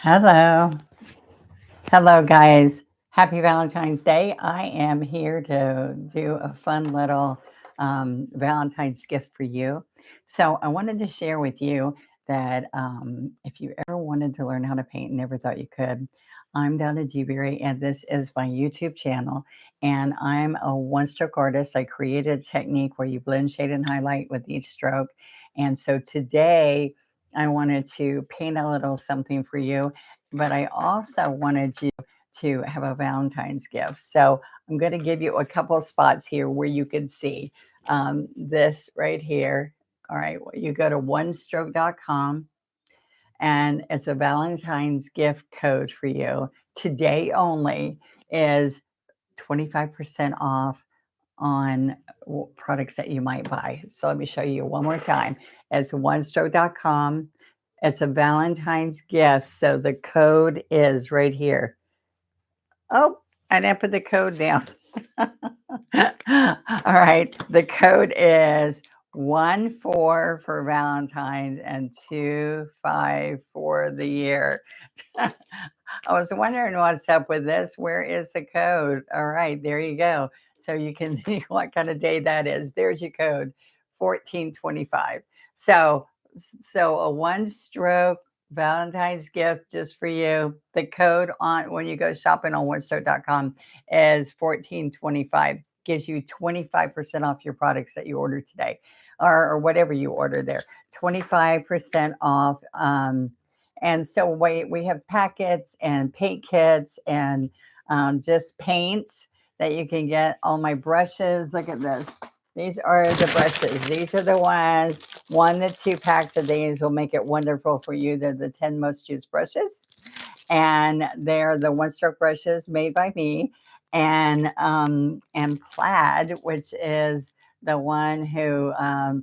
Hello. Hello, guys. Happy Valentine's Day. I am here to do a fun little Valentine's gift for you. So, I wanted to share with you that if you ever wanted to learn how to paint and never thought you could, I'm Donna Dewberry, and this is my YouTube channel. And I'm a one stroke artist. I created a technique where you blend, shade, and highlight with each stroke. And so, today, I wanted to paint a little something for you, but I also wanted you to have a Valentine's gift. So I'm going to give you a couple of spots here where you can see this right here. All right, well, you go to onestroke.com and it's a Valentine's gift code for you. Today only is 25% off on products that you might buy. So let me show you one more time. It's onestroke.com. It's a Valentine's gift. So the code is right here. Oh, I didn't put the code down. All right. The code is 1-4 for Valentine's and 2-5 for the year. I was wondering what's up with this. Where is the code? All right, there you go. So you can see what kind of day that is. There's your code, 1425. So so a one stroke Valentine's gift just for you. The code on when you go shopping on onestroke.com is 1425. Gives you 25% off your products that you order today or whatever you order there. 25% off. And so we have packets and paint kits and just paints that you can get. All my brushes. Look at this. These are the brushes. These are the ones. 1 to 2 packs of these will make it wonderful for you. They're the 10 most used brushes. And they're the one stroke brushes made by me. And Plaid, which is the one who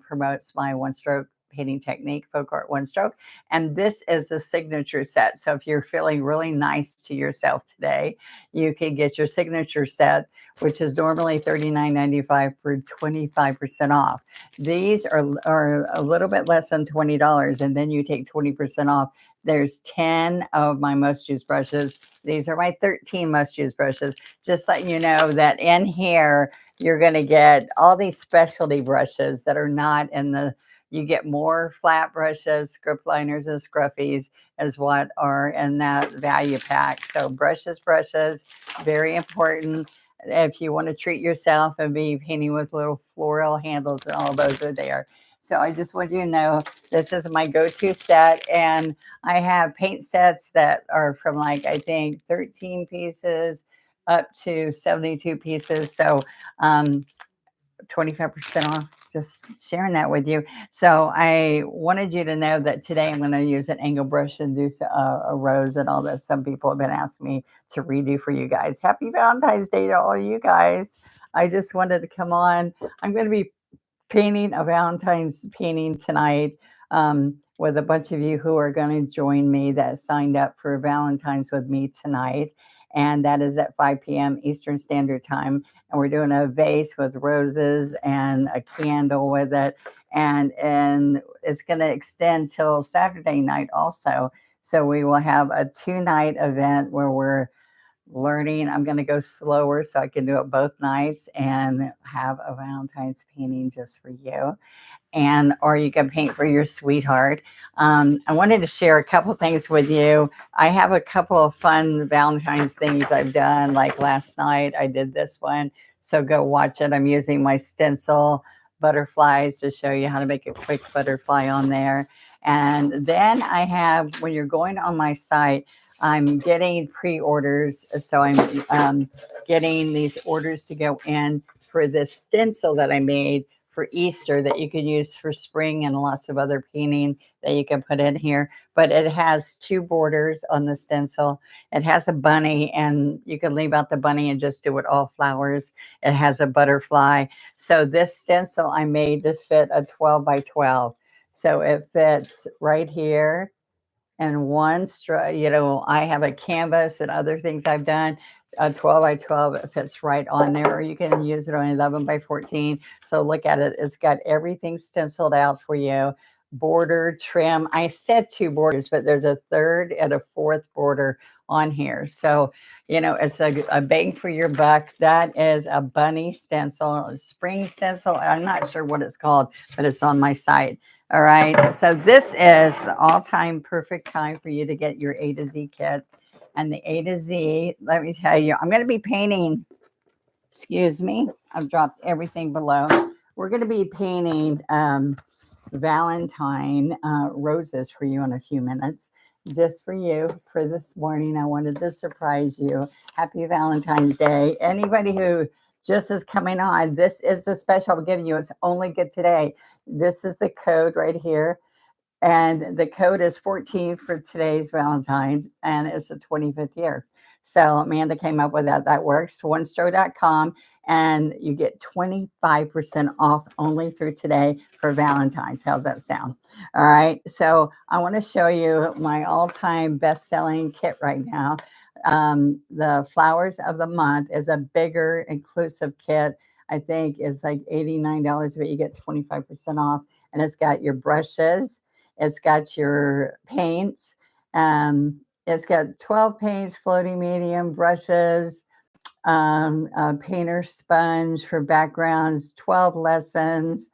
promotes my one stroke painting technique, folk art one stroke. And this is a signature set. So if you're feeling really nice to yourself today, you can get your signature set, which is normally $39.95 for 25% off. These are a little bit less than $20, and then you take 20% off. There's 10 of my most used brushes. These are my 13 most used brushes. Just letting you know that in here, you're going to get all these specialty brushes that are not in the, you get more flat brushes, script liners, and scruffies is what are in that value pack. So brushes, very important. If you want to treat yourself and be painting with little floral handles, and all those are there. So I just want you to know this is my go-to set, and I have paint sets that are from like I think 13 pieces up to 72 pieces. So 25% off, just sharing that with you. So I wanted you to know that today I'm going to use an angle brush and do a rose and all this. Some people have been asking me to redo for you guys. Happy Valentine's Day to all you guys. I just wanted to come on. I'm going to be painting a Valentine's painting tonight with a bunch of you who are going to join me that signed up for Valentine's with me tonight. And that is at 5 p.m. Eastern Standard Time. And we're doing a vase with roses and a candle with it. And it's going to extend till Saturday night also. So we will have a 2-night event where we're learning. I'm going to go slower so I can do it both nights and have a Valentine's painting just for you. And or you can paint for your sweetheart. I wanted to share a couple things with you. I have a couple of fun Valentine's things I've done. Like last night, I did this one. So go watch it. I'm using my stencil butterflies to show you how to make a quick butterfly on there. And then I have, when you're going on my site, I'm getting pre-orders. So I'm getting these orders to go in for this stencil that I made for Easter that you could use for spring and lots of other painting that you can put in here. But it has 2 borders on the stencil. It has a bunny, and you can leave out the bunny and just do it all flowers. It has a butterfly. So this stencil I made to fit a 12 by 12. So it fits right here. And I have a canvas and other things I've done. A 12 by 12, it fits right on there, or you can use it on 11 by 14. So look at it. It's got everything stenciled out for you border trim. I said two borders, but there's a third and a fourth border on here. So, you know, it's a bang for your buck. That is a bunny stencil, a spring stencil. I'm not sure what it's called, but it's on my site. All right. So this is the all-time perfect time for you to get your A to Z kit. And the A to Z, let me tell you, I'm going to be painting, excuse me, I've dropped everything below. We're going to be painting Valentine roses for you in a few minutes. Just for you for this morning. I wanted to surprise you. Happy Valentine's Day. Anybody who just is coming on, this is the special I'm giving you. It's only good today. This is the code right here. And the code is 14 for today's Valentine's, and it's the 25th year. So Amanda came up with that. That works. onestro.com, and you get 25% off only through today for Valentine's. How's that sound? All right. So I want to show you my all-time best-selling kit right now. The Flowers of the Month is a bigger, inclusive kit. I think it's like $89, but you get 25% off, and it's got your brushes. It's got your paints. It's got 12 paints, floating medium, brushes, a painter sponge for backgrounds, 12 lessons,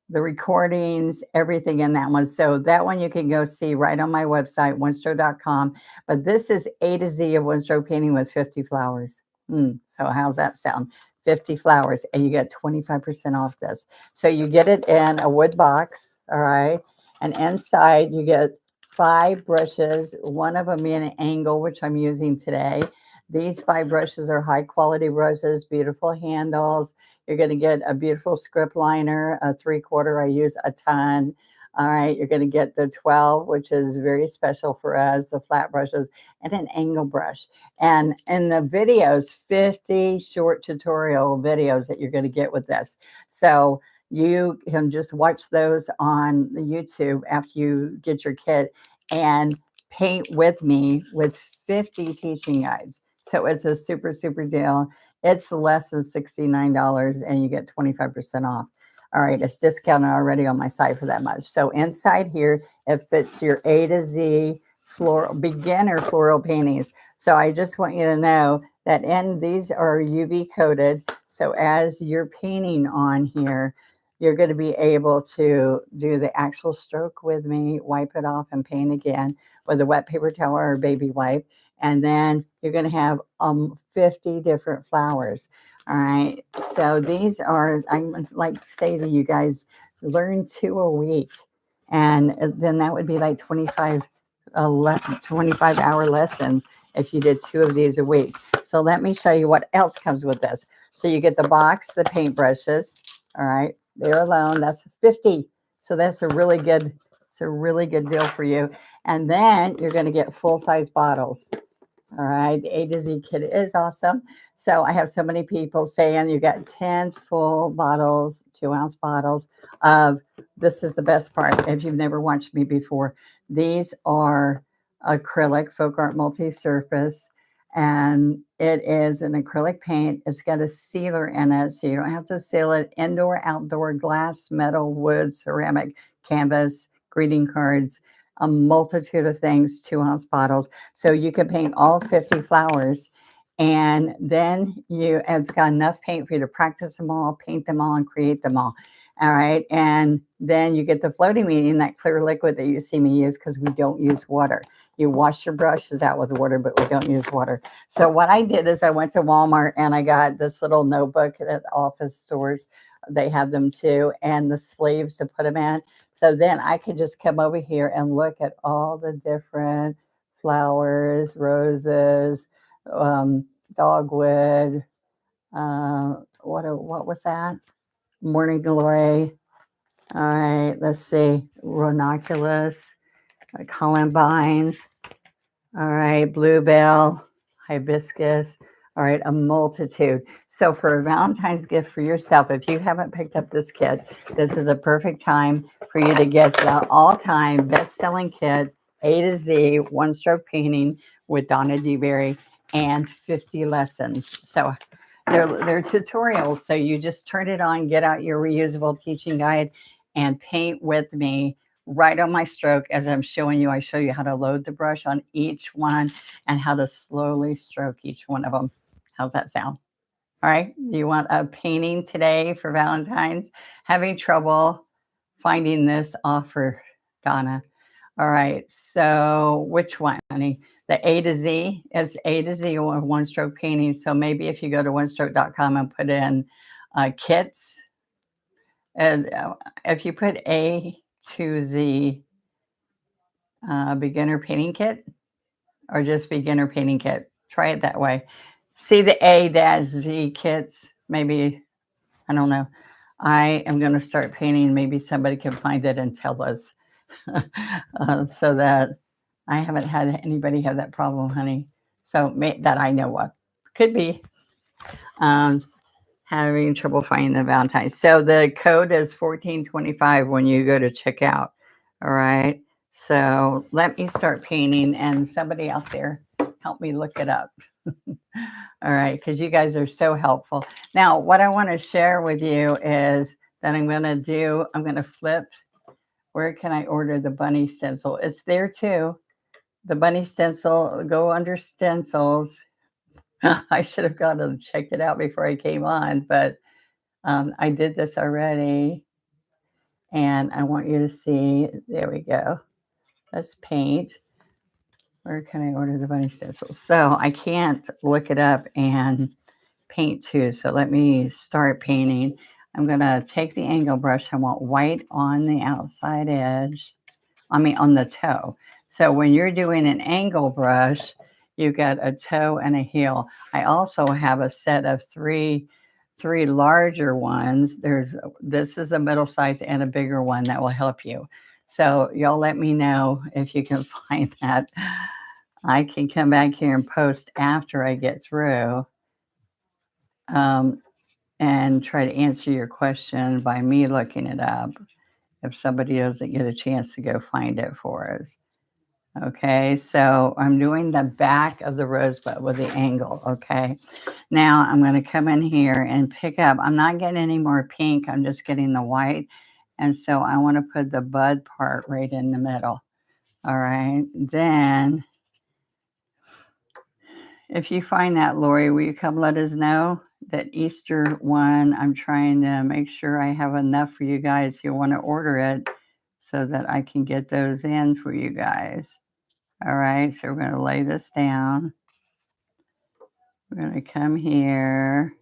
the recordings, everything in that one. So that one you can go see right on my website, winstro.com. But this is A to Z of Winstro painting with 50 flowers. So how's that sound? 50 flowers, and you get 25% off this. So you get it in a wood box, all right? And inside you get 5 brushes, one of them being an angle, which I'm using today. These 5 brushes are high quality brushes, beautiful handles. You're going to get a beautiful script liner, a 3/4. I use a ton. All right, you're going to get the 12, which is very special for us, the flat brushes, and an angle brush. And in the videos, 50 short tutorial videos that you're going to get with this. So you can just watch those on the YouTube after you get your kit and paint with me with 50 teaching guides. So it's a super, super deal. It's less than $69 and you get 25% off. All right, it's discounted already on my site for that much. So inside here, it fits your A to Z floral, beginner floral paintings. So I just want you to know that these are UV coated. So as you're painting on here, you're going to be able to do the actual stroke with me, wipe it off and paint again with a wet paper towel or baby wipe. And then you're going to have 50 different flowers. All right. So these are, I like to say to you guys, learn 2 a week. And then that would be like 25-hour lessons if you did 2 of these a week. So let me show you what else comes with this. So you get the box, the paint brushes. All right. They're alone. That's 50. So that's a really good, it's a really good deal for you. And then you're going to get full-size bottles. All right. The A to Z kit is awesome. So I have so many people saying you got 10 full bottles, 2-ounce bottles of, this is the best part. If you've never watched me before, these are acrylic folk art multi-surface. And it is an acrylic paint. It's got a sealer in it, so you don't have to seal it. Indoor, outdoor, glass, metal, wood, ceramic, canvas, greeting cards, a multitude of things, 2-ounce bottles. So you can paint all 50 flowers. And then it's got enough paint for you to practice them all, paint them all, and create them all. All right. And then you get the floating medium, that clear liquid that you see me use, because we don't use water. You wash your brushes out with water, but we don't use water. So what I did is I went to Walmart and I got this little notebook at office stores. They have them too, and the sleeves to put them in. So then I could just come over here and look at all the different flowers, roses, dogwood. What was that? Morning glory. All right, let's see. Ranunculus, columbines. All right, bluebell, hibiscus. All right, a multitude. So for a Valentine's gift for yourself, if you haven't picked up this kit, this is a perfect time for you to get the all-time best-selling kit, A to Z, one-stroke painting with Donna Dewberry and 50 lessons. So they're tutorials. So you just turn it on, get out your reusable teaching guide, and paint with me right on my stroke as I'm showing you. I show you how to load the brush on each one and how to slowly stroke each one of them. How's that sound? All right. Do you want a painting today for Valentine's? Having trouble finding this offer, Donna. All right. So which one, honey? The A to Z is A to Z or one stroke painting. So maybe if you go to onestroke.com and put in kits, and if you put A to Z beginner painting kit or just beginner painting kit, try it that way. See the A dash Z kits, maybe, I don't know. I am going to start painting. Maybe somebody can find it and tell us so that I haven't had anybody have that problem, honey. So that I know of. Could be having trouble finding the Valentine. So the code is 1425 when you go to checkout. All right. So let me start painting and somebody out there help me look it up. All right, because you guys are so helpful. Now, what I want to share with you is that I'm going to flip. Where can I order the bunny stencil? It's there too. The bunny stencil, go under stencils. I should have gone and checked it out before I came on, but I did this already. And I want you to see, there we go. Let's paint. Where can I order the bunny stencils? So I can't look it up and paint too. So let me start painting. I'm going to take the angle brush. I want white on the outside edge. On the toe. So when you're doing an angle brush, you've got a toe and a heel. I also have a set of three larger ones. This is a middle size and a bigger one that will help you. So y'all let me know if you can find that. I can come back here and post after I get through and try to answer your question by me looking it up if somebody doesn't get a chance to go find it for us. Okay, so I'm doing the back of the rosebud with the angle, okay? Now I'm going to come in here and pick up. I'm not getting any more pink. I'm just getting the white. And so I want to put the bud part right in the middle. All right, then if you find that, Lori, will you come let us know? That Easter one, I'm trying to make sure I have enough for you guys who want to order it so that I can get those in for you guys. All right, so we're going to lay this down. We're going to come here.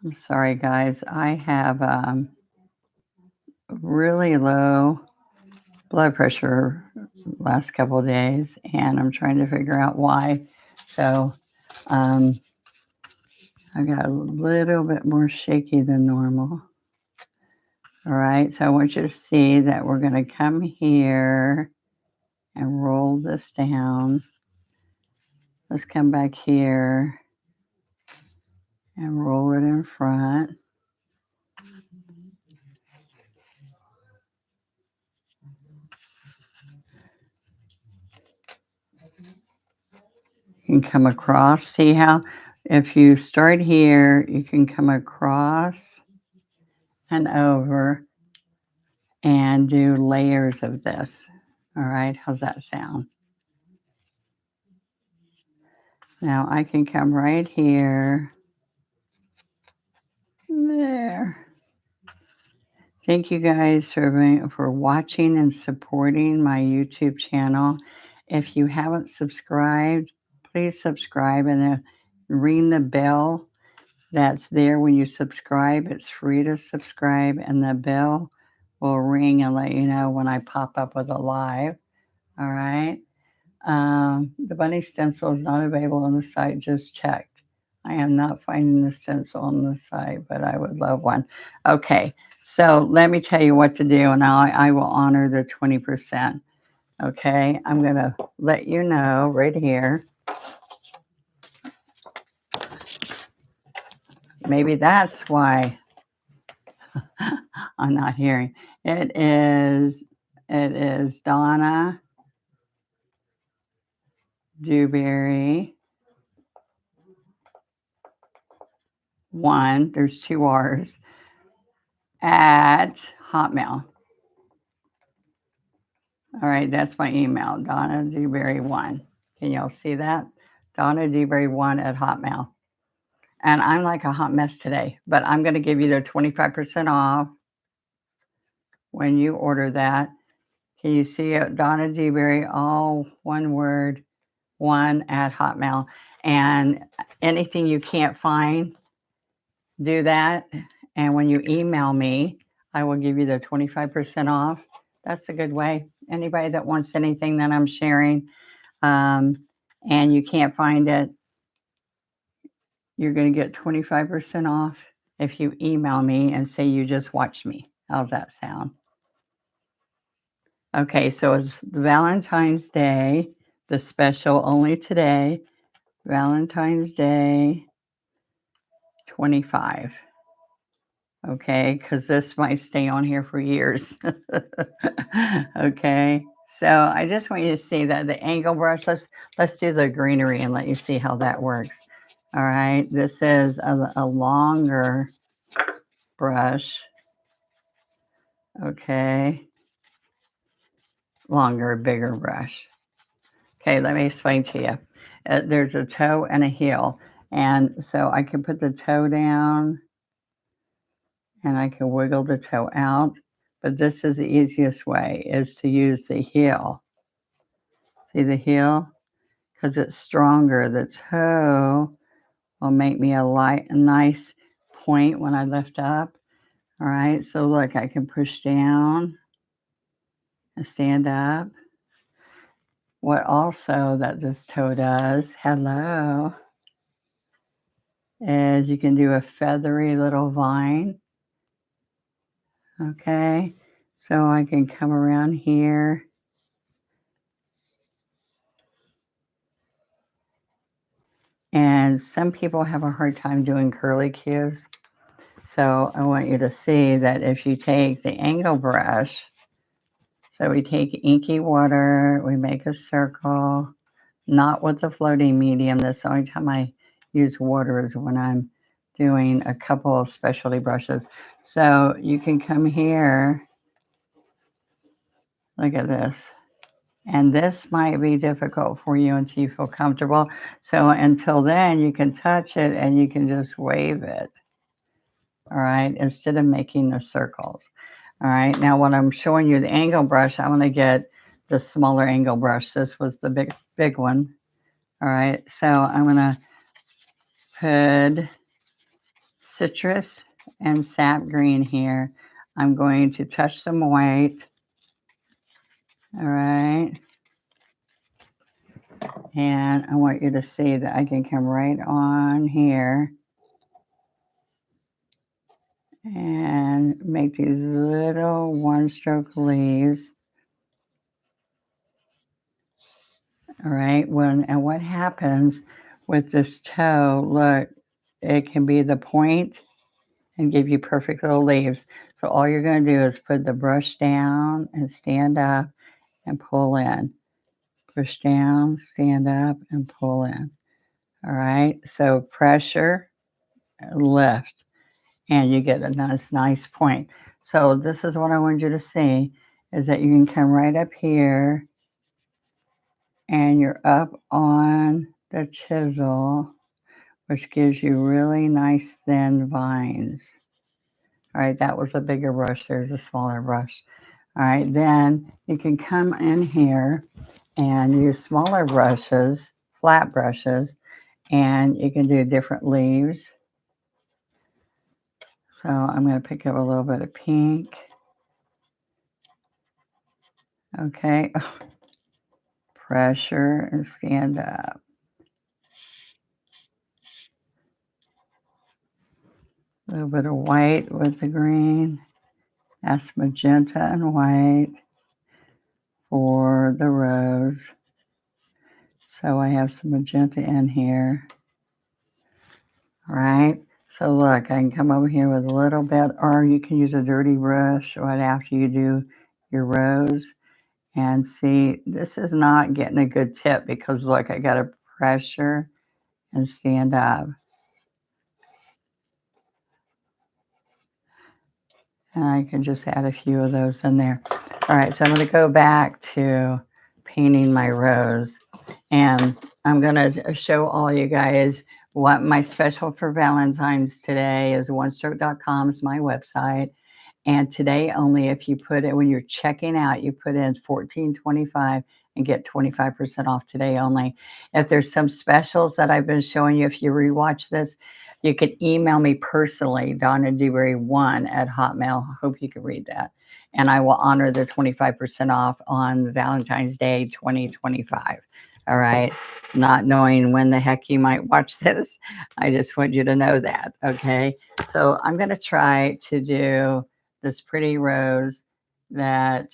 I'm sorry, guys. I have really low blood pressure last couple of days, and I'm trying to figure out why. So I got a little bit more shaky than normal. All right, so I want you to see that we're going to come here and roll this down. Let's come back here and roll it in front. You can come across. See how if you start here, you can come across and over and do layers of this. All right, how's that sound? Now I can come right here. There. Thank you guys for watching and supporting my YouTube channel. If you haven't subscribed, please subscribe and ring the bell that's there when you subscribe. It's free to subscribe, and the bell will ring and let you know when I pop up with a live. All right. The bunny stencil is not available on the site. Just checked. I am not finding the stencil on the site, but I would love one. Okay. So let me tell you what to do, and I will honor the 20%. Okay. I'm going to let you know right here. Maybe that's why I'm not hearing. It is Donna Dewberry 1. There's 2 R's. at Hotmail. All right, that's my email, Donna Dewberry 1. Can y'all see that? Donna Dewberry 1 at Hotmail. And I'm like a hot mess today, but I'm going to give you the 25% off when you order that. Can you see it? Donna Dewberry, all one word, 1 at Hotmail. And anything you can't find, do that. And when you email me, I will give you the 25% off. That's a good way. Anybody that wants anything that I'm sharing and you can't find it, you're going to get 25% off if you email me and say you just watched me. How's that sound? Okay, so it's Valentine's Day, the special only today, Valentine's Day 25. Okay, because this might stay on here for years. Okay, so I just want you to see that the angle brush, let's do the greenery and let you see how that works. All right, this is a longer brush. Okay, longer, bigger brush. Okay, let me explain to you. There's a toe and a heel, and so I can put the toe down and I can wiggle the toe out, but this is the easiest way, is to use the heel. See the heel? Because it's stronger. The toe will make me a nice point when I lift up. All right, so look, I can push down and stand up. What also that this toe does, hello, is you can do a feathery little vine. Okay, so I can come around here. And some people have a hard time doing curly cues. So I want you to see that if you take the angle brush, so we take inky water, we make a circle, not with the floating medium. That's the only time I use water is when I'm doing a couple of specialty brushes. So you can come here, look at this. And this might be difficult for you until you feel comfortable. So until then, you can touch it and you can just wave it. All right, instead of making the circles. All right, now when I'm showing you the angle brush, I'm going to get the smaller angle brush. This was the big one. All right, so I'm going to put citrus and sap green here. I'm going to touch some white. All right. And I want you to see that I can come right on here and make these little one-stroke leaves. All right, and what happens with this toe, look, it can be the point and give you perfect little leaves. So all you're going to do is put the brush down and stand up and pull in. Push down, stand up, and pull in. All right, so pressure, lift, and you get a nice point. So this is what I want you to see, is that you can come right up here and you're up on the chisel, which gives you really nice thin vines. All right, that was a bigger brush. There's a smaller brush. All right, then you can come in here and use smaller brushes, flat brushes, and you can do different leaves. So I'm going to pick up a little bit of pink. Okay, pressure and stand up. A little bit of white with the green. That's magenta and white for the rose. So I have some magenta in here. All right. So look, I can come over here with a little bit, or you can use a dirty brush right after you do your rose. And see, this is not getting a good tip because look, I got to pressure and stand up. And I can just add a few of those in there. All right, so I'm going to go back to painting my rose. And I'm going to show all you guys what my special for Valentine's today is. onestroke.com is my website. And today only, if you put it, when you're checking out, you put in $14.25 and get 25% off today only. If there's some specials that I've been showing you, if you rewatch this, you can email me personally, Donna Dewberry 1 at Hotmail. Hope you can read that. And I will honor the 25% off on Valentine's Day 2025. All right. Not knowing when the heck you might watch this. I just want you to know that. Okay. So I'm going to try to do this pretty rose that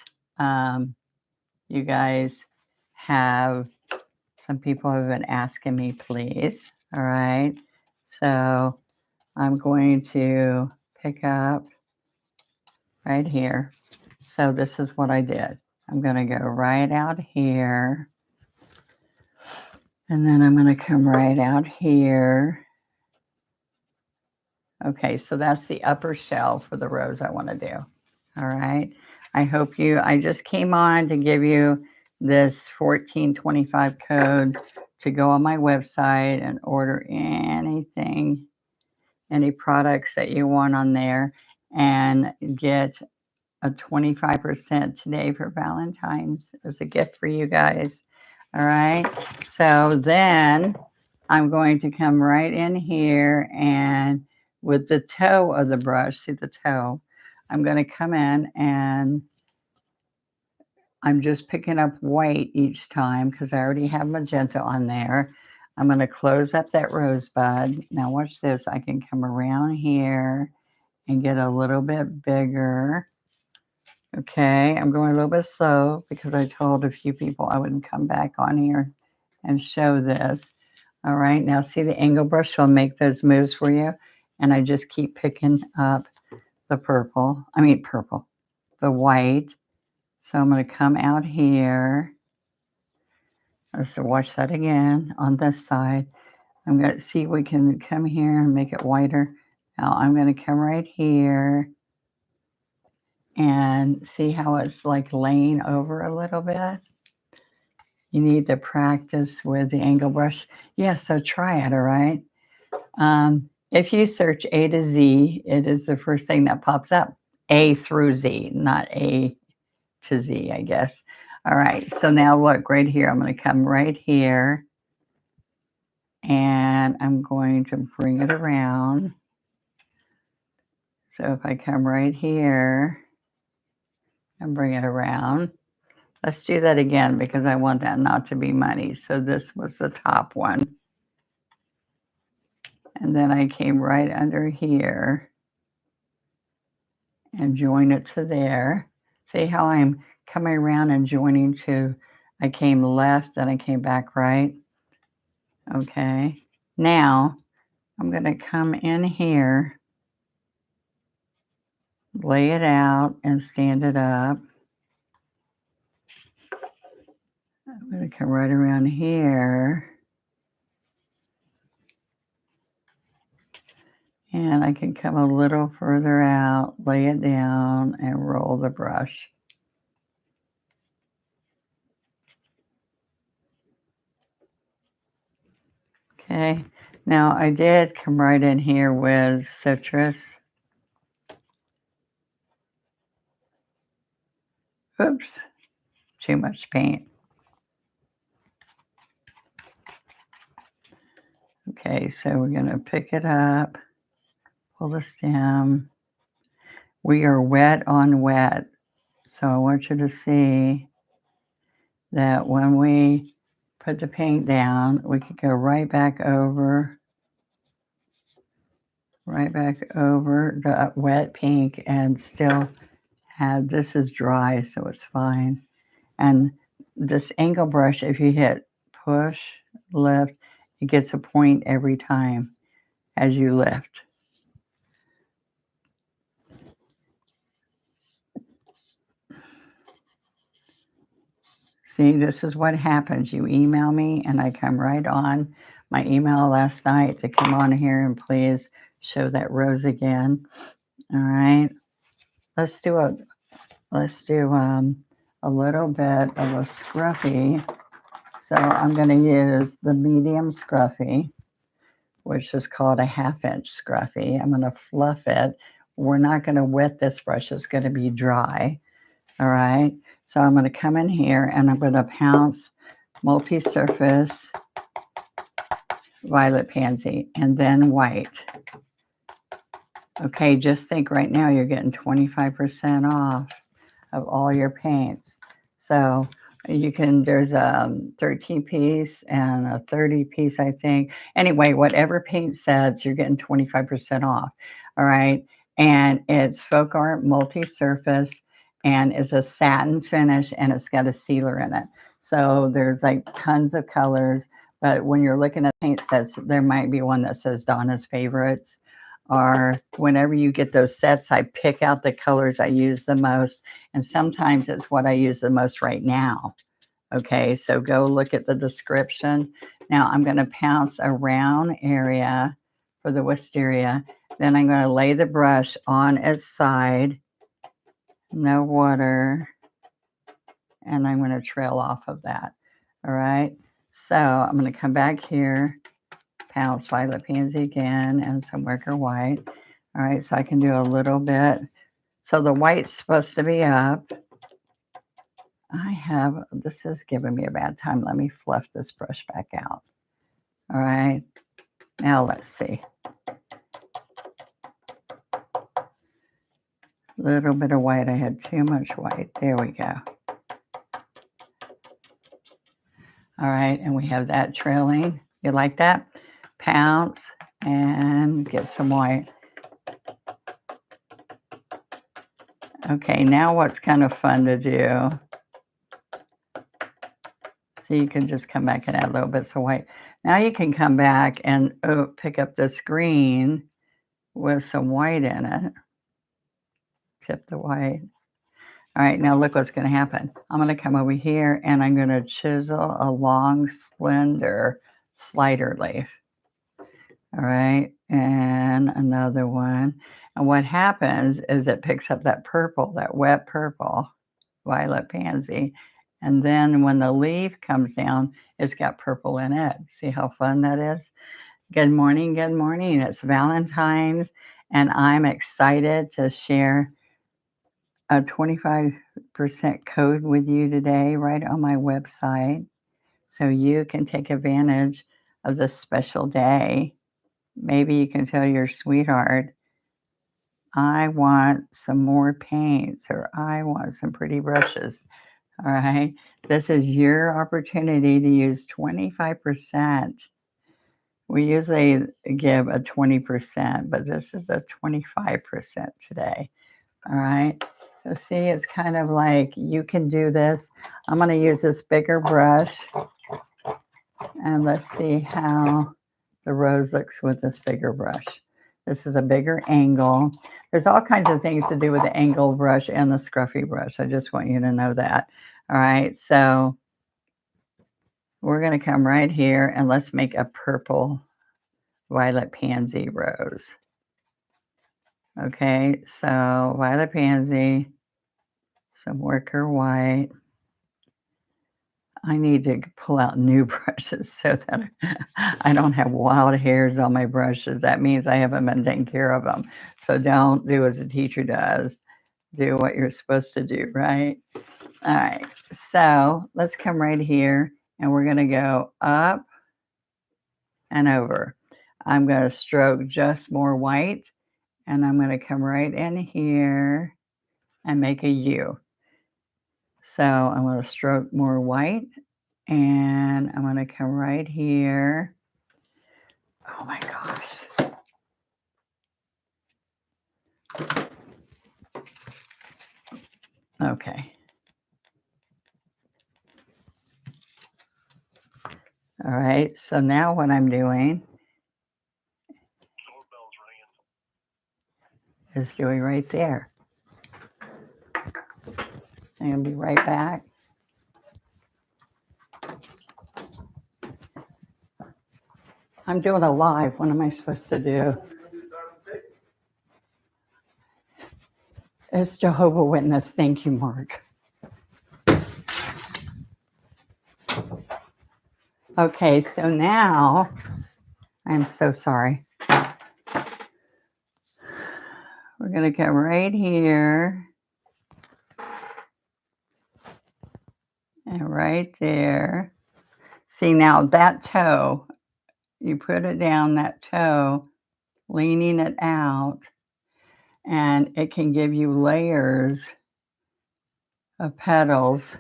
you guys have. Some people have been asking me, please. All right. So I'm going to pick up right here. So this is what I did. I'm going to go right out here. And then I'm going to come right out here. Okay, so that's the upper shell for the rose I want to do. All right. I just came on to give you this 1425 code to go on my website and order anything, any products that you want on there, and get a 25% today for Valentine's as a gift for you guys. All right. So then I'm going to come right in here, and with the toe of the brush, see the toe, I'm going to come in and I'm just picking up white each time because I already have magenta on there. I'm going to close up that rosebud. Now watch this. I can come around here and get a little bit bigger. Okay, I'm going a little bit slow because I told a few people I wouldn't come back on here and show this. All right, now see the angle brush will make those moves for you. And I just keep picking up the the white. So I'm going to come out here. Let's watch that again on this side. I'm going to see if we can come here and make it whiter. Now I'm going to come right here and see how it's like laying over a little bit. You need to practice with the angle brush. Yeah, so try it, all right? If you search A to Z, it is the first thing that pops up. A through Z, not A to Z, I guess. All right, so now look right here. I'm going to come right here, and I'm going to bring it around. So if I come right here and bring it around, let's do that again because I want that not to be muddy. So this was the top one. And then I came right under here and join it to there. See how I'm coming around and joining to, I came left, then I came back right. Okay. Now I'm going to come in here, lay it out and stand it up. I'm going to come right around here. And I can come a little further out, lay it down, and roll the brush. Okay, now I did come right in here with citrus. Oops, too much paint. Okay, so we're going to pick it up, pull the stem. We are wet on wet. So I want you to see that when we put the paint down, we could go right back over the wet pink and still have, this is dry, so it's fine. And this angle brush, if you hit push, lift, it gets a point every time as you lift. See, this is what happens. You email me and I come right on my email last night to come on here and please show that rose again. All right. let's do a little bit of a scruffy. So I'm going to use the medium scruffy, which is called a 1/2 inch scruffy. I'm going to fluff it. We're not going to wet this brush. It's going to be dry. All right. So I'm going to come in here and I'm going to pounce multi-surface violet pansy and then white. Okay, just think right now you're getting 25% off of all your paints. So you can, there's a 13 piece and a 30 piece, I think. Anyway, whatever paint sets, you're getting 25% off. All right. And it's folk art multi-surface and it's a satin finish and it's got a sealer in it. So there's like tons of colors, but when you're looking at paint sets, there might be one that says Donna's favorites. Or whenever you get those sets, I pick out the colors I use the most. And sometimes it's what I use the most right now. Okay, so go look at the description. Now I'm going to pounce a round area for the wisteria. Then I'm going to lay the brush on its side, no water, and I'm going to trail off of that. All right, so I'm going to come back here, pounce violet pansy again, and some wicker white. All right, so I can do a little bit. So the white's supposed to be up. This is giving me a bad time. Let me fluff this brush back out. All right, now let's see. A little bit of white. I had too much white. There we go. All right, and we have that trailing. You like that? Pounce and get some white. Okay, now what's kind of fun to do. So you can just come back and add little bits of white. Now you can come back and pick up this green with some white in it. Tip the white. All right, now look what's going to happen. I'm going to come over here and I'm going to chisel a long, slender slider leaf. All right, and another one. And what happens is it picks up that purple, that wet purple, violet pansy. And then when the leaf comes down, it's got purple in it. See how fun that is? Good morning, good morning. It's Valentine's, and I'm excited to share a 25% code with you today right on my website so you can take advantage of this special day. Maybe you can tell your sweetheart, I want some more paints or I want some pretty brushes. All right. This is your opportunity to use 25%. We usually give a 20%, but this is a 25% today. All right. So see, it's kind of like you can do this. I'm going to use this bigger brush and let's see how the rose looks with this bigger brush. This is a bigger angle. There's all kinds of things to do with the angle brush and the scruffy brush. I just want you to know that. All right, so we're going to come right here and let's make a purple violet pansy rose. Okay, so violet pansy, some wicker white. I need to pull out new brushes so that I don't have wild hairs on my brushes. That means I haven't been taking care of them. So don't do as a teacher does. Do what you're supposed to do, right? All right. So let's come right here and we're going to go up and over. I'm going to stroke just more white and I'm going to come right in here and make a U. So I'm going to stroke more white and I'm going to come right here. Oh my gosh. Okay. All right. So now what I'm doing is doing right there. I'm going to be right back. I'm doing a live. What am I supposed to do? It's Jehovah Witness. Thank you, Mark. Okay, so now, I'm so sorry. We're going to come right here and right there. See, now that toe, you put it down, that toe, leaning it out, and it can give you layers of petals.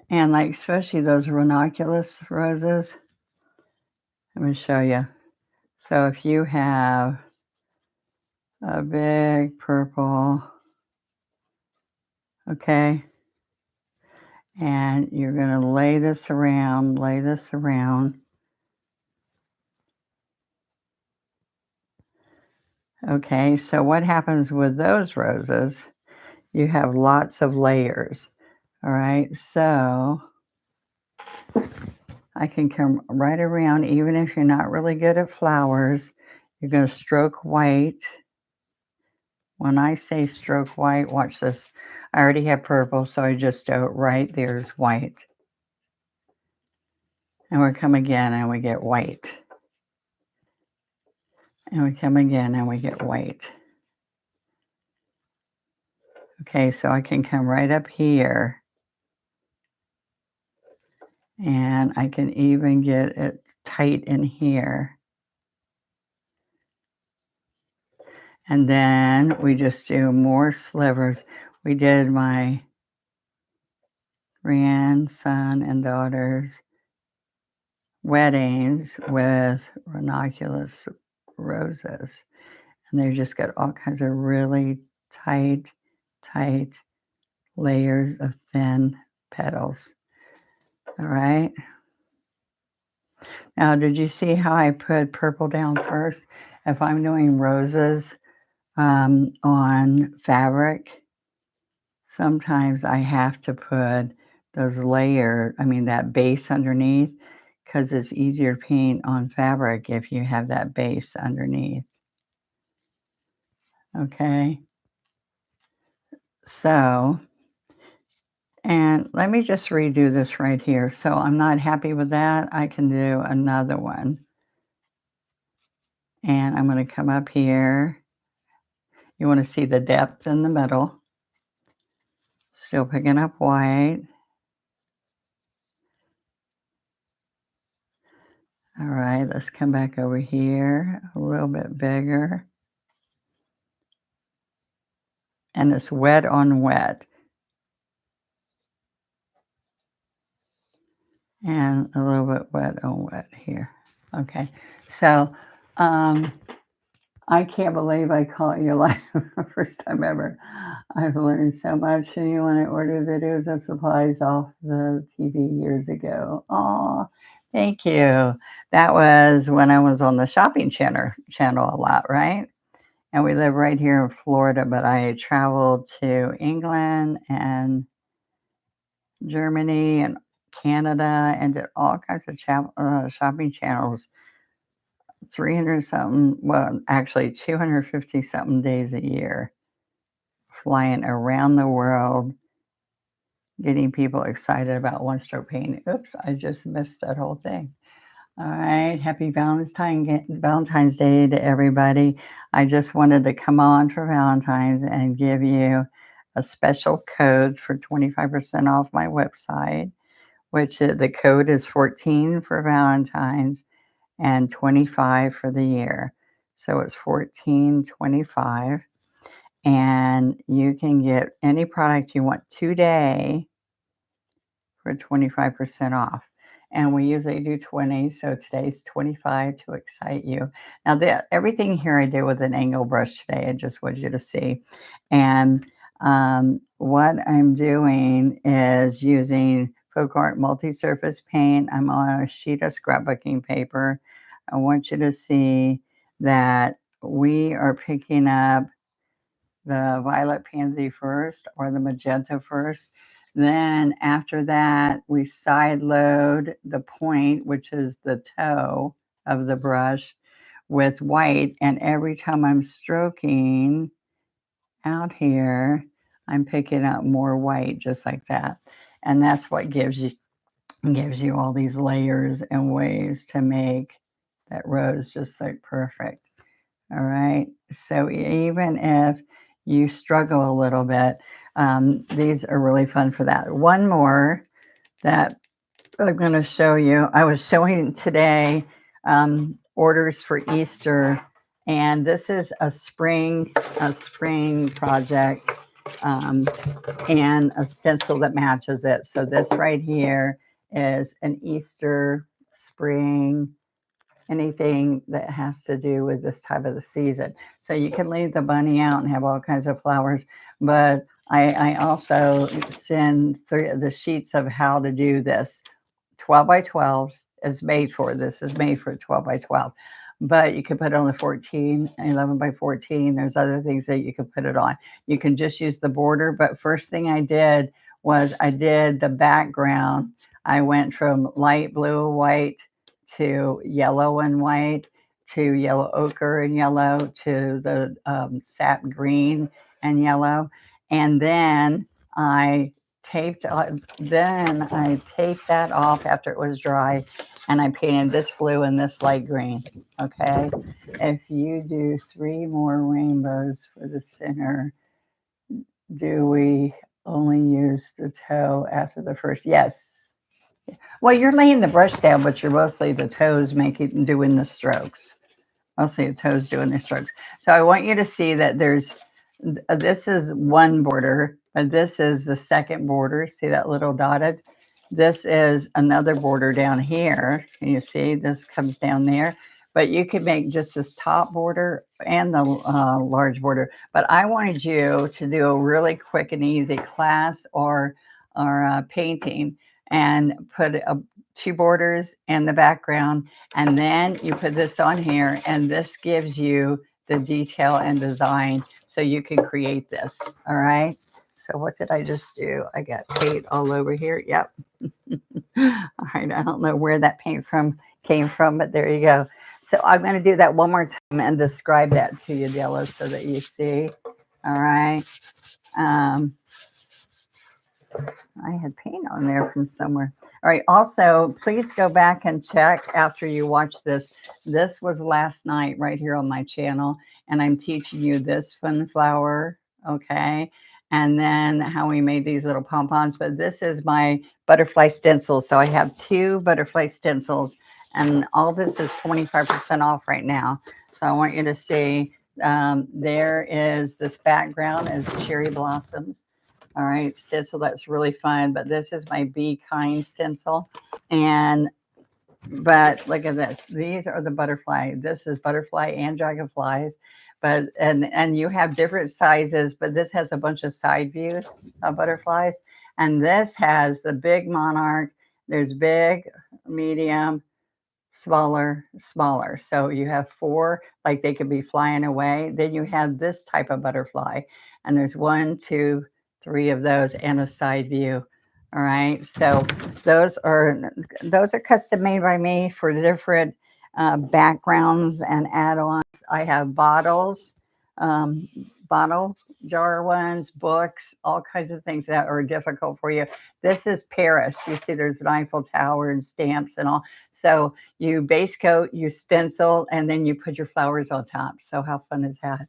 And like, especially those ranunculus roses. Let me show you. So if you have a big purple, okay, and you're going to lay this around. Okay, so what happens with those roses? You have lots of layers. All right, so I can come right around, even if you're not really good at flowers. You're going to stroke white. When I say stroke white, watch this. I already have purple, so I just do it right there's white. And we come again and we get white. And we come again and we get white. Okay, so I can come right up here. And I can even get it tight in here. And then we just do more slivers. We did my grandson and daughter's weddings with ranunculus roses. And they just got all kinds of really tight layers of thin petals. All right. Now, did you see how I put purple down first? If I'm doing roses on fabric, sometimes I have to put those that base underneath, because it's easier to paint on fabric if you have that base underneath. Okay. So, and let me just redo this right here. So I'm not happy with that. I can do another one. And I'm going to come up here. You want to see the depth in the middle. Still picking up white. All right, let's come back over here a little bit bigger. And it's wet on wet. And a little bit wet on wet here. Okay, so I can't believe I caught you live first time ever. I've learned so much, and you want to order videos and supplies off the TV years ago. Oh, thank you. That was when I was on the shopping channel a lot, right? And we live right here in Florida, but I traveled to England and Germany and Canada and did all kinds of shopping channels, 300 something, well, actually 250 something days a year, flying around the world, getting people excited about one stroke painting. Oops, I just missed that whole thing. All right, happy Valentine's Day to everybody. I just wanted to come on for Valentine's and give you a special code for 25% off my website, which the code is 14 for Valentine's and 25 for the year. So it's 14.25, and you can get any product you want today for 25% off. And we usually do 20, so today's 25 to excite you. Now, everything here I did with an angle brush today. I just want you to see. And what I'm doing is using Folk Art multi-surface paint. I'm on a sheet of scrapbooking paper. I want you to see that we are picking up the violet pansy first, or the magenta first. Then after that, we side load the point, which is the toe of the brush, with white. And every time I'm stroking, out here, I'm picking up more white just like that. And that's what gives you all these layers and ways to make that rose just like perfect. All right. So even if you struggle a little bit, these are really fun for that. One more that I'm going to show you. I was showing today orders for Easter, and this is a spring project, um, and a stencil that matches it. So this right here is an Easter, spring, anything that has to do with this type of the season. So you can leave the bunny out and have all kinds of flowers, but I also send through the sheets of how to do this. 12 by 12 is made for. This is made for 12 by 12. But you can put it on the 14, 11 by 14. There's other things that you can put it on. You can just use the border. But first thing I did was I did the background. I went from light blue, white to yellow and white to yellow ochre and yellow to the sap green and yellow. And then I taped that off after it was dry, and I painted this blue and this light green. Okay, if you do 3 more rainbows for the center, do we only use the toe after the first? Yes. Well, you're laying the brush down, but you're mostly the toes doing the strokes. Mostly the toes doing the strokes. So I want you to see that this is one border, but this is the second border. See that little dotted? This is another border down here. Can you see? This comes down there. But you could make just this top border and the large border. But I wanted you to do a really quick and easy class or painting and put 2 borders and the background. And then you put this on here, and this gives you the detail and design so you can create this. All right. So what did I just do? I got paint all over here. Yep. All right. I don't know where that paint came from, but there you go. So I'm going to do that one more time and describe that to you, Della, so that you see. All right. I had paint on there from somewhere. All right. Also, please go back and check after you watch this. This was last night right here on my channel, and I'm teaching you this fun flower. Okay. And then how we made these little pom-poms. But this is my butterfly stencil. So I have 2 butterfly stencils, and all this is 25% off right now. So I want you to see there is this background is cherry blossoms. All right, stencil, that's really fun. But this is my Be Kind stencil. But look at this. These are the butterfly. This is butterfly and dragonflies. But and you have different sizes, but this has a bunch of side views of butterflies. And this has the big monarch. There's big, medium, smaller, smaller. So you have 4, like they could be flying away. Then you have this type of butterfly, and there's 1, 2, 3 of those and a side view. All right. So those are custom made by me for different backgrounds and add-ons. I have bottles, um, bottle jar ones, books, all kinds of things that are difficult for you. This is Paris. You see there's an Eiffel Tower and stamps and all. So you base coat, you stencil, and then you put your flowers on top. So how fun is that?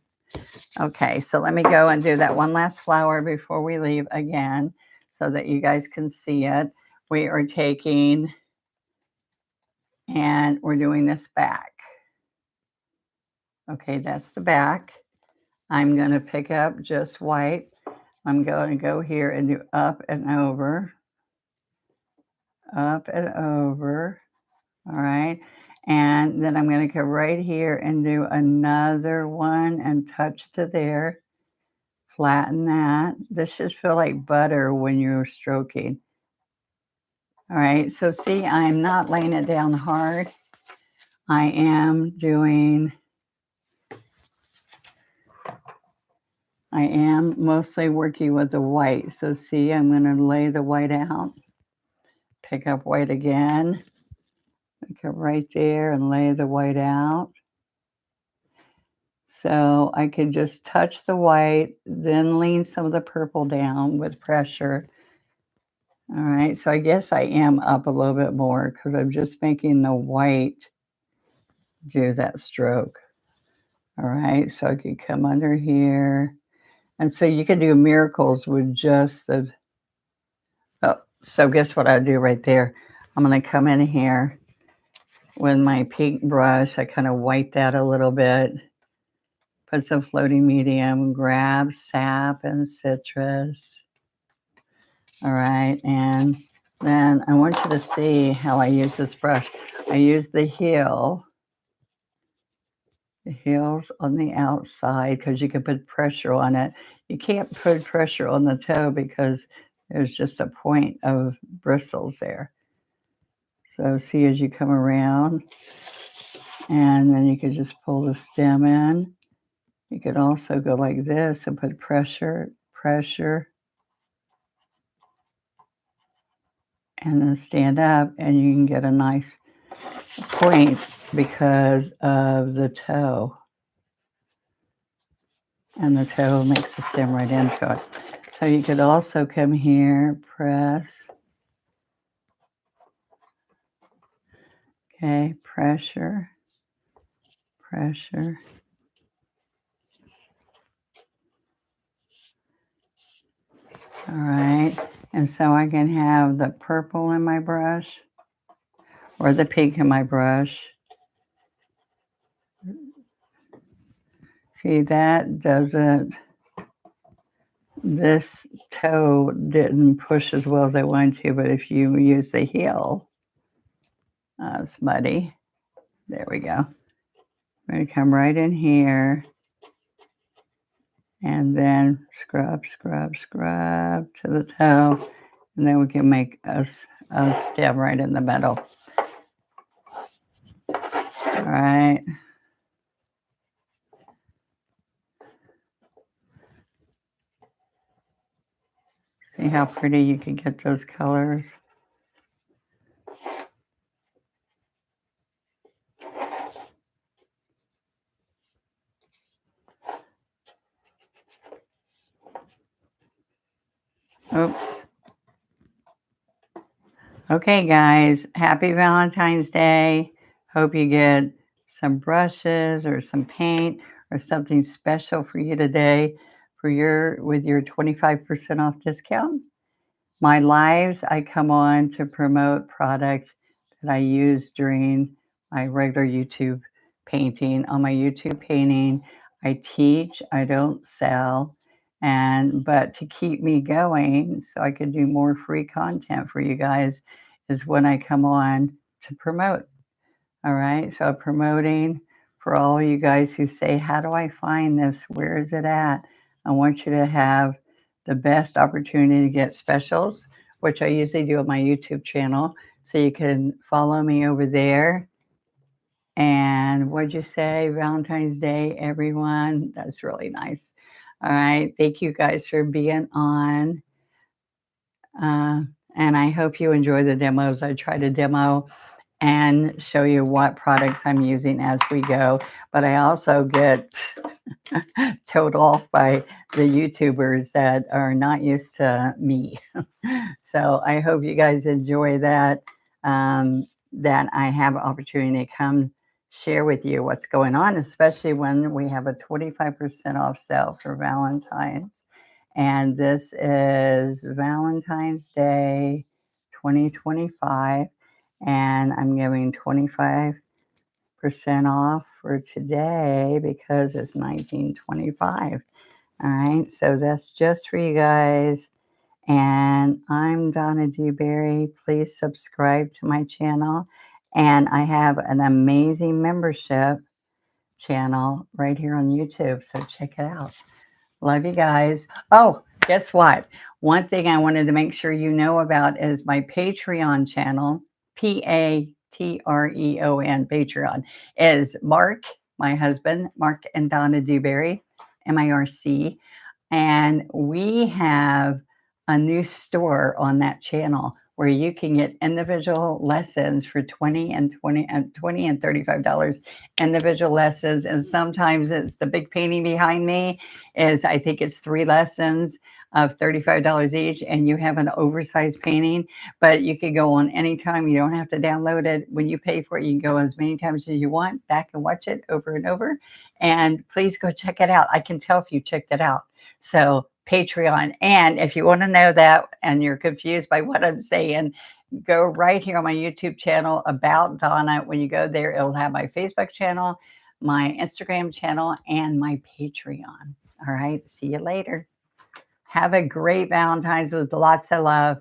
Okay, so let me go and do that one last flower before we leave again so that you guys can see it. We are taking and we're doing this back. Okay, that's the back. I'm going to pick up just white. I'm going to go here and do up and over, up and over. All right. And then I'm going to go right here and do another one and touch to there. Flatten that. This should feel like butter when you're stroking. All right. So see, I'm not laying it down hard. I am mostly working with the white. So see, I'm going to lay the white out. Pick up white again. Pick up right there and lay the white out. So I could just touch the white, then lean some of the purple down with pressure. All right, so I guess I am up a little bit more because I'm just making the white do that stroke. All right, so I could come under here. And so you can do miracles with just the, oh, so guess what I do right there? I'm gonna come in here with my pink brush. I kind of wipe that a little bit, put some floating medium, grab sap and citrus. All right, and then I want you to see how I use this brush. I use the heels on the outside because you can put pressure on it. You can't put pressure on the toe because there's just a point of bristles there. So see as you come around, and then you could just pull the stem in. You could also go like this and put pressure, and then stand up, and you can get a nice point because of the toe. And the toe makes the stem right into it. So you could also come here, press. Okay, pressure. All right, and so I can have the purple in my brush or the pink in my brush. See, that doesn't, this toe didn't push as well as I wanted to, but if you use the heel, it's muddy. There we go. I'm going to come right in here and then scrub to the toe, and then we can make a stem right in the middle. All right. See how pretty you can get those colors? Oops. Okay, guys, happy Valentine's Day. Hope you get some brushes or some paint or something special for you today with your 25% off discount. My lives, I come on to promote product that I use during my regular YouTube painting. On my YouTube painting, I teach, I don't sell. But to keep me going so I can do more free content for you guys is when I come on to promote. All right, so promoting for all you guys who say, how do I find this? Where is it at? I want you to have the best opportunity to get specials, which I usually do on my YouTube channel. So you can follow me over there. And what'd you say? Valentine's Day, everyone. That's really nice. All right. Thank you guys for being on. And I hope you enjoy the demos. I try to demo and show you what products I'm using as we go. But I also get told off by the YouTubers that are not used to me. So I hope you guys enjoy that, that I have an opportunity to come share with you what's going on, especially when we have a 25% off sale for Valentine's. And this is Valentine's Day 2025. And I'm giving 25% off for today because it's 1925. All right, so that's just for you guys. And I'm Donna Dewberry. Please subscribe to my channel. And I have an amazing membership channel right here on YouTube. So check it out. Love you guys. Oh, guess what? One thing I wanted to make sure you know about is my Patreon channel. Patreon, Patreon, is Mark, my husband, Mark and Donna Dewberry, MIRC. And we have a new store on that channel. where you can get individual lessons for 20 and 20 and 20 and $35 individual lessons. And sometimes it's the big painting behind me is, I think it's 3 lessons of $35 each, and you have an oversized painting, but you can go on anytime. You don't have to download it. When you pay for it, you can go as many times as you want back and watch it over and over. And please go check it out. I can tell if you checked it out. So Patreon. And if you want to know that and you're confused by what I'm saying, go right here on my YouTube channel about Donna. When you go there, it'll have my Facebook channel, my Instagram channel, and my Patreon. All right. See you later. Have a great Valentine's with lots of love.